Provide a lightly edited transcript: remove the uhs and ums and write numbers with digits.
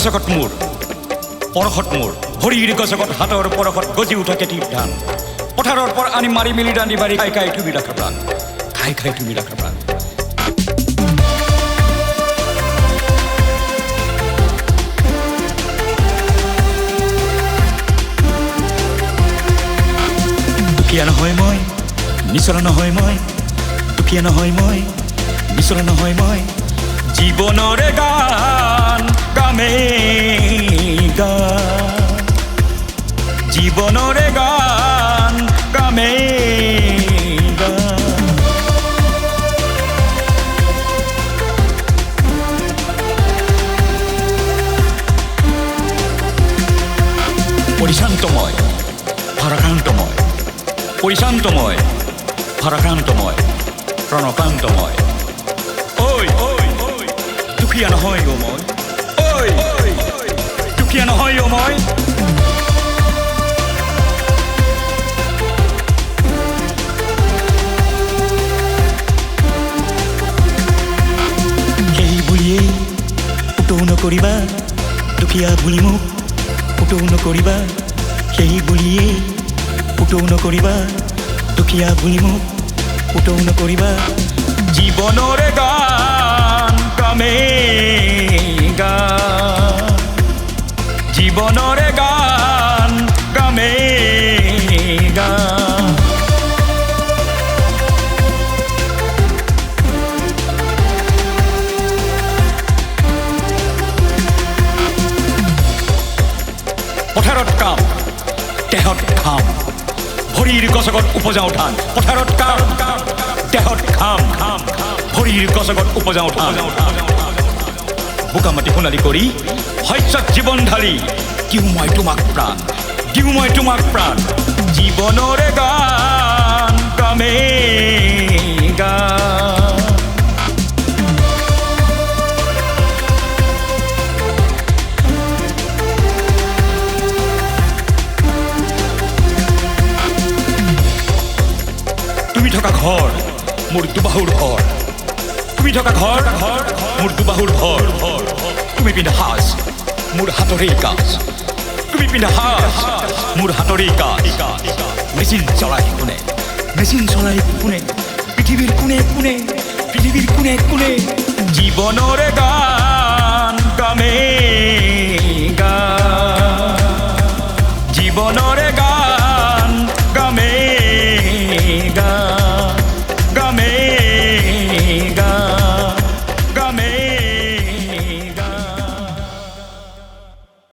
গছকত মোৰ পৰশত মোৰ ভৰিৰ গছকত হাতৰ পৰশত গজি উঠা খেতিৰ ধান পথাৰৰ পৰা আনি মাৰি মেলি ৰান্ধি বাঢ়ি খাই খাই তুমি ৰাখা প্ৰাণ খাই খাই তুমি ৰাখা প্ৰাণ দুখীয়া নহয় মই নিচলা নহয় মই দুখীয়া নহয় মই নিচলা নহয় মই জীৱনৰে গান গামে গান জীৱনৰে গান গামে গান পৰিশান্তময় ভাৰাক্ৰান্তময় পৰিশান্তময় ভাৰাক্ৰান্তময় প্ৰণকান্তময় ঐ দুখীয়া নহয় অ' মই ঐ দুখীয়া নহয় অ' মই সেই বুলিয়েই পুতৌ নকৰিবা দুখীয়া বুলি মোক পুতৌ নকৰিবা সেই বুলিয়েই পুতৌ নকৰিবা দুখীয়া বুলি মোক পুতৌ নকৰিবা জীৱনৰে গান গামে গান জীৱনৰে গান গামে গান পথাৰত কাম দেহত খাম ভৰিৰ গছকত উপজাও ধান পথাৰত কাম দেহত খাম ভৰিৰ গছকত উপজাও ধান বোকা মাটি সোণালী কৰি শস্যত জীৱন ঢালি দিওঁ মই তোমাক প্ৰাণ দিওঁ মই তোমাক প্ৰাণ জীৱনৰে গান গামে গান তুমি থকা ঘৰ মোৰ দুবাহুৰ ঘৰ তুমি থকা ঘৰ মোৰ দুবাহুৰ ঘৰ তুমি পিন্ধা সাজ মোৰ হাতৰে কাজ তুমি পিন্ধা সাজ মোৰ হাতৰে কাজ মেচিন চলাই কোনে মেচিন চলাই কোনে পৃথিৱীৰ কোনে কোনে পৃথিৱীৰ কোনে কোনে জীৱনৰে গান গামে